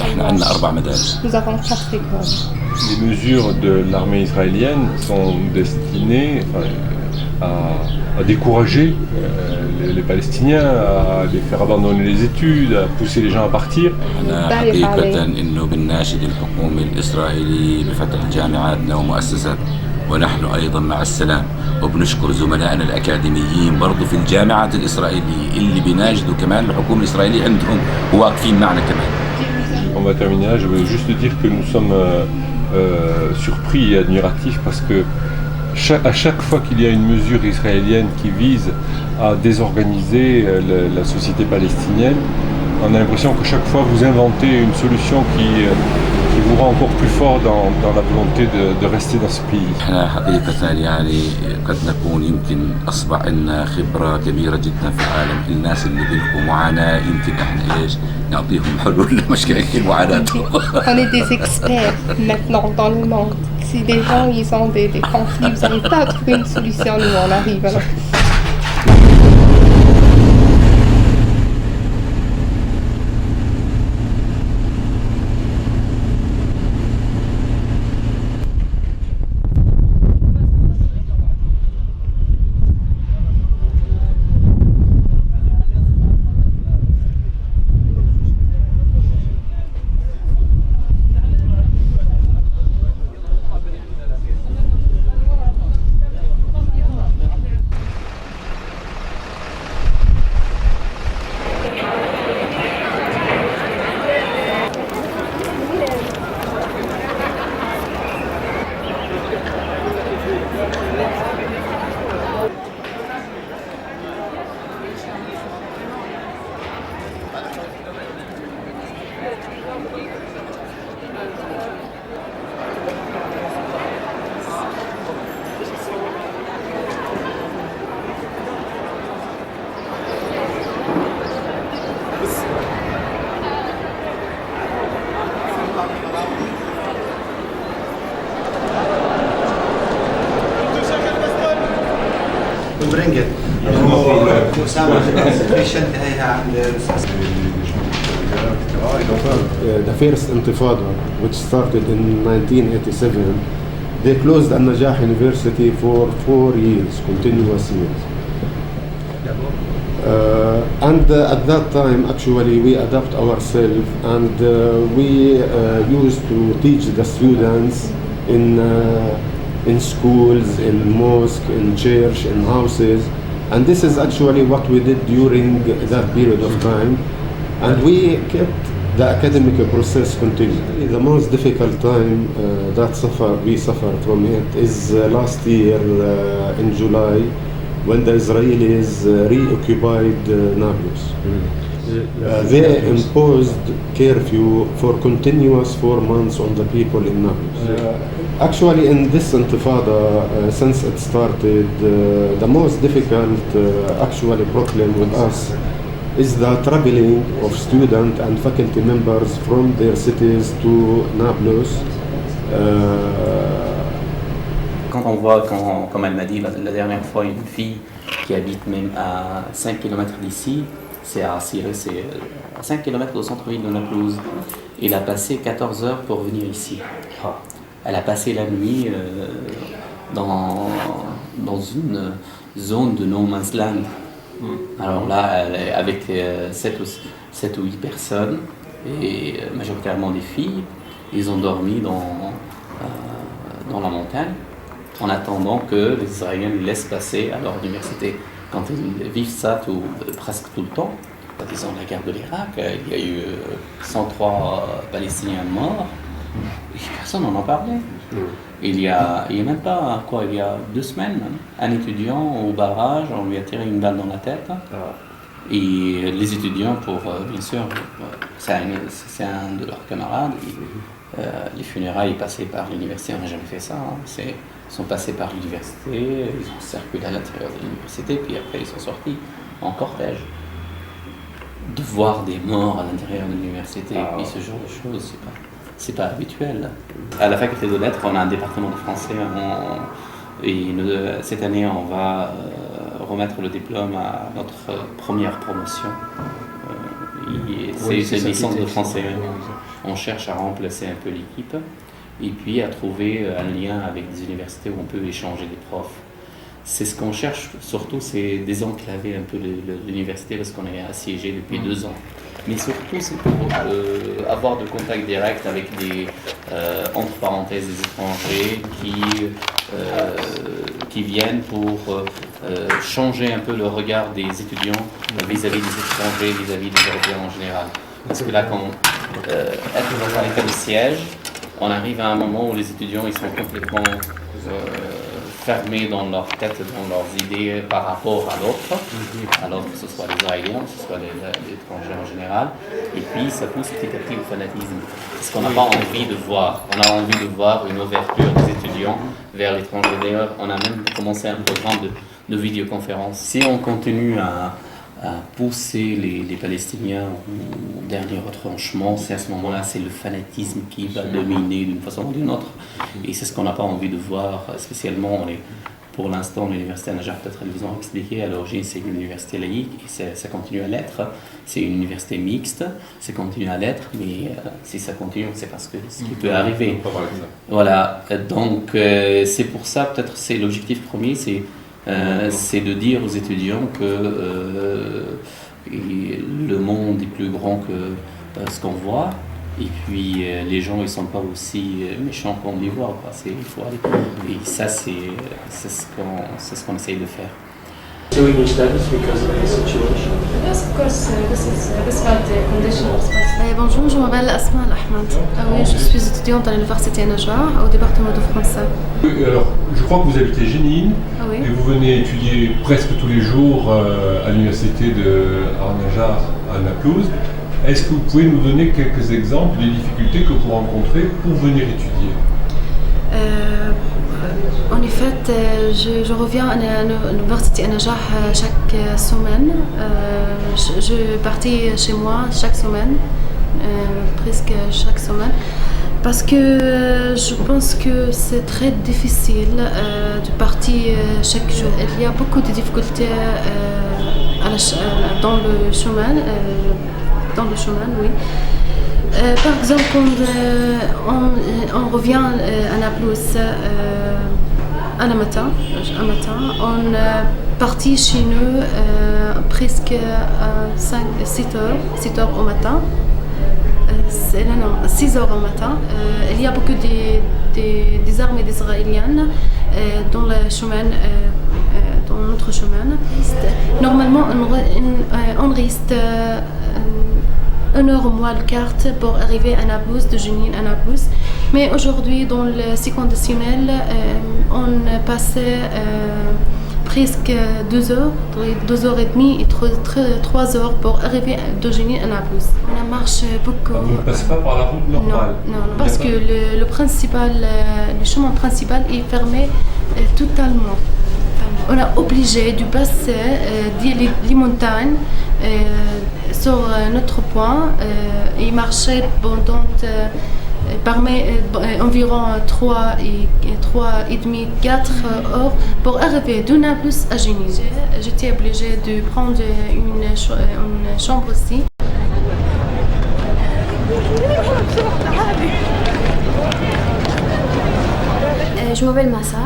إحنا عندنا 4 مدارس. Nous avons 4 écoles. Les mesures de l'armée israélienne sont destinées à décourager les Palestiniens, à les faire abandonner les études, à pousser les gens à partir. حقيقة إنه بنناشد الحكومة الإسرائيلية بفتح جامعاتنا ومؤسساتنا ونحن أيضا مع السلام وبنشكر زملائنا الأكاديميين برضو في الجامعات الإسرائيلية اللي بيناشدوا كمان الحكومة الإسرائيلية عندهم وواقفين معنا كمان. On va terminer, je veux juste dire que nous sommes surpris et admiratifs parce que à chaque fois qu'il y a une mesure israélienne qui vise à désorganiser la société palestinienne, on a l'impression que chaque fois vous inventez une solution qui vous rend encore plus fort dans la volonté de rester dans ce pays. احنا حقيقة يعني قد نكون يمكن أصبح لنا خبرة كبيرة جدا في العالم. الناس اللي بيلقوا معاناة يمكن احنا ايش نعطيهم حلول لمشاكل معاناتهم. On est des experts maintenant dans le monde. Si les gens ils ont des conflits, vous n'arrivez pas à trouver une solution, nous on arrive. Alors. bring it. The first Intifada, which started in 1987, they closed Al-Najah University for 4 years, continuous years. And at that time, actually, we adapt ourselves and we used to teach the students in schools, in mosques, in church, in houses. And this is actually what we did during that period of time. And we kept the academic process continuing. The most difficult time we suffered from it is last year in July, when the Israelis reoccupied Nablus. They imposed curfew for continuous 4 months on the people in Nablus. Actually, in this Intifada, since it started, the most difficult actually problem with us is the traveling of students and faculty members from their cities to Nablus. Quand on voit, comme elle m'a dit la dernière fois, une fille qui habite même à 5 km d'ici, c'est à Siré, c'est à 5 km au centre-ville de Naplouse. Il a passé 14 heures pour venir ici. Elle a passé la nuit dans une zone de no man's land. Alors là, elle est avec 7 ou 8 personnes, et majoritairement des filles. Ils ont dormi dans la montagne, en attendant que les Israéliens les laissent passer à leur université. Quand ils vivent ça presque tout le temps, disons la guerre de l'Irak, il y a eu 103 Palestiniens morts, et personne n'en a parlé. Il y a même pas, il y a 2 semaines, un étudiant au barrage, on lui a tiré une balle dans la tête. Et les étudiants, bien sûr, c'est un de leurs camarades. Les funérailles passées par l'université, on n'a jamais fait ça. Ils sont passés par l'université, ils ont circulé à l'intérieur de l'université, puis après ils sont sortis en cortège. De voir des morts à l'intérieur de l'université, et puis ce genre de choses, c'est pas habituel. À la faculté de lettres, on a un département de français, et cette année, on va remettre le diplôme à notre première promotion. C'est une licence de français. On cherche à remplacer un peu l'équipe, et puis à trouver un lien avec des universités où on peut échanger des profs. C'est ce qu'on cherche, surtout, c'est désenclaver un peu l'université, parce qu'on est assiégé depuis 2 ans. Mais surtout, c'est pour avoir de contact direct avec entre parenthèses, des étrangers qui viennent pour changer un peu le regard des étudiants vis-à-vis des étrangers, vis-à-vis des Européens en général. Parce que là, quand être dans un état de siège, on arrive à un moment où les étudiants ils sont complètement fermés dans leur tête, dans leurs idées par rapport à l'autre, alors que ce soit les Israéliens, que ce soit les étrangers en général, et puis ça pousse petit à petit au fanatisme. C'est ce qu'on n'a pas envie de voir. On a envie de voir une ouverture des étudiants vers l'étranger. D'ailleurs, on a même commencé un programme de vidéoconférence. Si on continue à pousser les Palestiniens au dernier retranchement, c'est à ce moment-là, c'est le fanatisme qui va dominer d'une façon ou d'une autre. Et c'est ce qu'on n'a pas envie de voir, spécialement pour l'instant, l'université Al-Najah, peut-être ils vous ont expliqué, à l'origine c'est une université laïque, et ça continue à l'être. C'est une université mixte, ça continue à l'être, mais si ça continue, c'est parce que ce qui peut arriver. Voilà, donc c'est pour ça, peut-être c'est l'objectif premier, c'est de dire aux étudiants que le monde est plus grand que ce qu'on voit, et puis les gens ils sont pas aussi méchants qu'on les voit. Il faut aller. Et ça c'est ce qu'on essaye de faire. Do we need status because of the situation? Yes, of course. This bad condition. Bonjour, je m'appelle Asma Al-Ahmad. Oui, je suis étudiante à l'université Al-Najah au département de français. Alors, je crois que vous habitez Jenin, et vous venez étudier presque tous les jours à l'université de Al-Najah à Naplouse. Est-ce que vous pouvez nous donner quelques exemples des difficultés que vous rencontrez pour venir étudier? En effet, je reviens à l'université Al-Najah chaque semaine. Je partais chez moi chaque semaine, presque chaque semaine. Parce que je pense que c'est très difficile de partir chaque jour. Il y a beaucoup de difficultés dans le chemin. Oui. Par exemple, quand on revient à Naples un matin, on partit chez nous presque à 6 heures au matin. 6 heures au matin. Il y a beaucoup des armées israéliennes dans le chemin, dans notre chemin. Normalement, on reste 1 heure moins le quart pour arriver à Naples, de Jenin à Naples. Mais aujourd'hui, dans le conditionnel, on passait presque 2 heures, 2 heures et demie et 3 heures pour arriver de Jenin à Naples. On marche beaucoup. Vous ne passez pas par la route normale? Non, parce que le chemin principal est fermé totalement. On est obligé de passer les montagnes sur notre point et marcher pendant environ 3,5-4 heures pour arriver de Naples à Jenin. J'étais obligée de prendre une chambre ici. Je m'appelle Massa,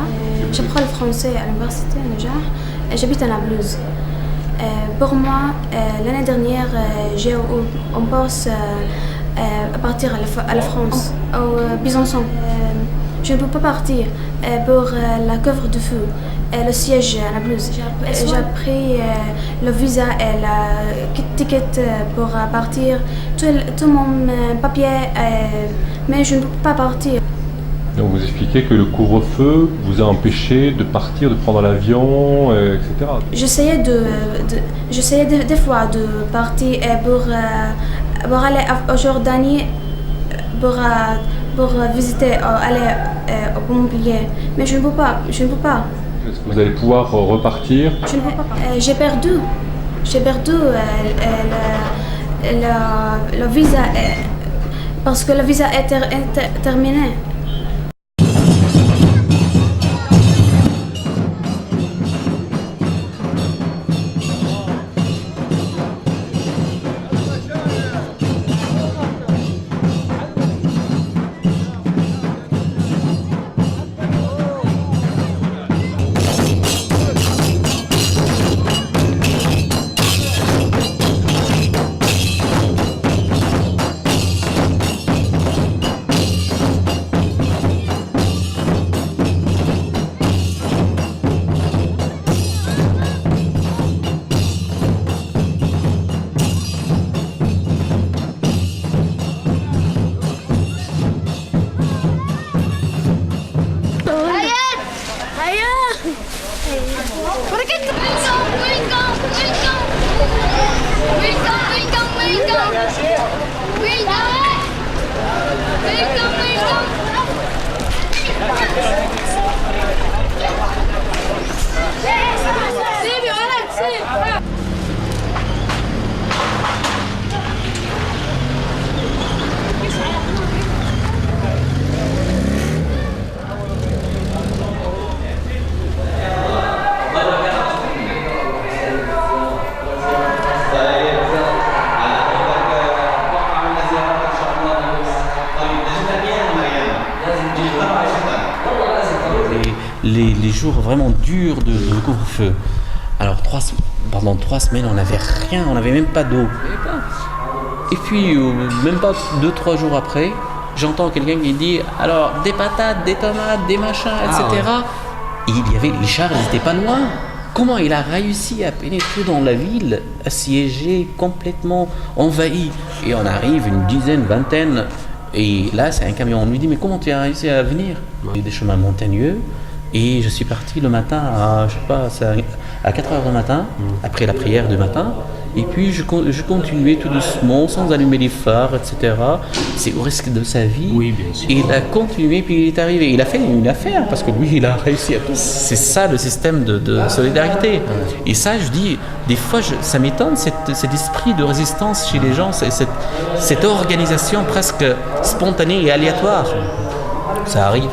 j'apprends le français à l'université à Néjar et j'habite à Naples. Pour moi, l'année dernière, j'ai eu un poste à partir à la France, au Besançon. Je ne peux pas partir pour la couvre de feu et le siège à Naples. J'ai pris le visa et la ticket pour partir, tout mon papier, mais je ne peux pas partir. Donc vous expliquez que le couvre-feu vous a empêché de partir, de prendre l'avion, etc. J'essayais des fois de partir pour aller en Jordanie, pour visiter, aller au Montpellier, mais je ne peux pas. Est-ce que vous allez pouvoir repartir? Je ne peux pas. J'ai perdu le visa parce que le visa est terminé. Les jours vraiment durs de couvre-feu. Alors pendant 3 semaines, on n'avait rien, on n'avait même pas d'eau. Et puis, même pas 2-3 jours après, j'entends quelqu'un qui dit alors des patates, des tomates, des machins, etc. Et il y avait les chars, ils n'étaient pas loin. Comment il a réussi à pénétrer dans la ville, assiégée, complètement envahie? Et on arrive une dizaine, vingtaine. Et là, c'est un camion. On lui dit mais comment tu as réussi à venir? Il y a des chemins montagneux. Et je suis parti le matin à 4h du matin, après la prière du matin. Et puis je continuais tout doucement, sans allumer les phares, etc. C'est au risque de sa vie. Oui, bien sûr. Et il a continué, puis il est arrivé. Il a fait une affaire, parce que lui, il a réussi à tout. C'est ça le système de solidarité. Et ça, je dis, des fois, ça m'étonne, cet esprit de résistance chez les gens, cette organisation presque spontanée et aléatoire. Ça arrive.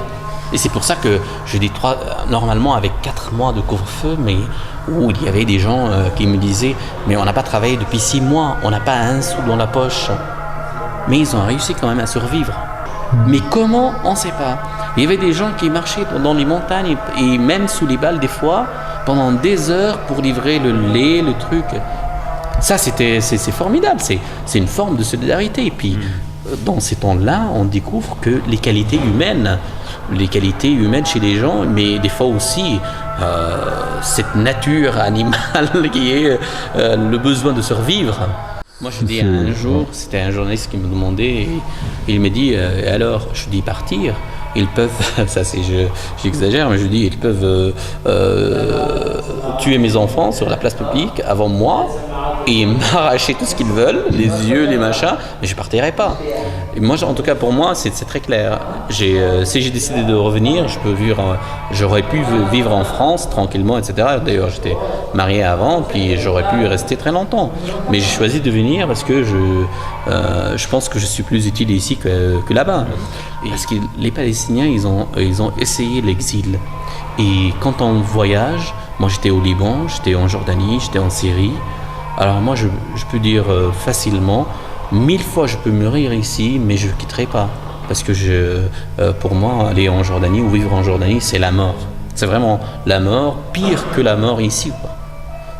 Et c'est pour ça que je dis normalement avec 4 mois de couvre-feu, mais où il y avait des gens qui me disaient mais on n'a pas travaillé depuis 6 mois, on n'a pas un sou dans la poche. Mais ils ont réussi quand même à survivre. Mais comment, on ne sait pas. Il y avait des gens qui marchaient dans les montagnes et même sous les balles des fois pendant des heures pour livrer le lait, le truc. Ça c'est formidable, c'est une forme de solidarité. Et puis dans ces temps-là, on découvre que les qualités humaines chez les gens, mais des fois aussi cette nature animale qui est le besoin de survivre. Moi je dis un jour, c'était un journaliste qui me demandait, et il me dit alors, je dis partir, ils peuvent, ça c'est j'exagère, mais je dis ils peuvent tuer mes enfants sur la place publique avant moi et m'arracher tout ce qu'ils veulent, les yeux, les machins, mais je partirai pas. Et moi, en tout cas pour moi, c'est très clair. Si j'ai décidé de revenir, j'aurais pu vivre en France tranquillement, etc. D'ailleurs, j'étais marié avant, puis j'aurais pu y rester très longtemps. Mais j'ai choisi de venir parce que je pense que je suis plus utile ici que là-bas. Parce que les Palestiniens, ils ont essayé l'exil. Et quand on voyage, moi j'étais au Liban, j'étais en Jordanie, j'étais en Syrie. Alors moi, je peux dire facilement, 1000 fois je peux mourir ici, mais je ne quitterai pas. Parce que pour moi, aller en Jordanie ou vivre en Jordanie, c'est la mort. C'est vraiment la mort, pire que la mort ici, quoi.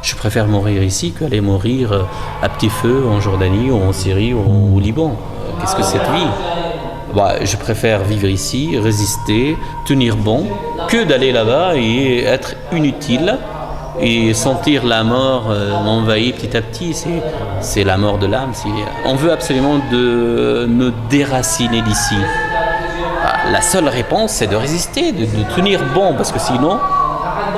Je préfère mourir ici qu'aller mourir à petit feu en Jordanie ou en Syrie ou au Liban. Qu'est-ce que cette vie ? Je préfère vivre ici, résister, tenir bon, que d'aller là-bas et être inutile. Et sentir la mort m'envahir petit à petit, c'est la mort de l'âme. On veut absolument nous déraciner d'ici. La seule réponse, c'est de résister, de tenir bon, parce que sinon,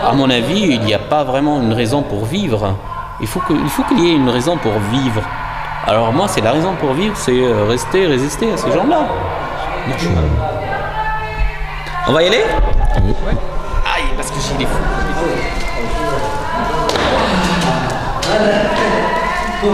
à mon avis, il n'y a pas vraiment une raison pour vivre. Il faut qu'il y ait une raison pour vivre. Alors moi, c'est la raison pour vivre, c'est rester, résister à ces gens-là. On va y aller ? Oui. Aïe, parce que j'ai des fous. Pour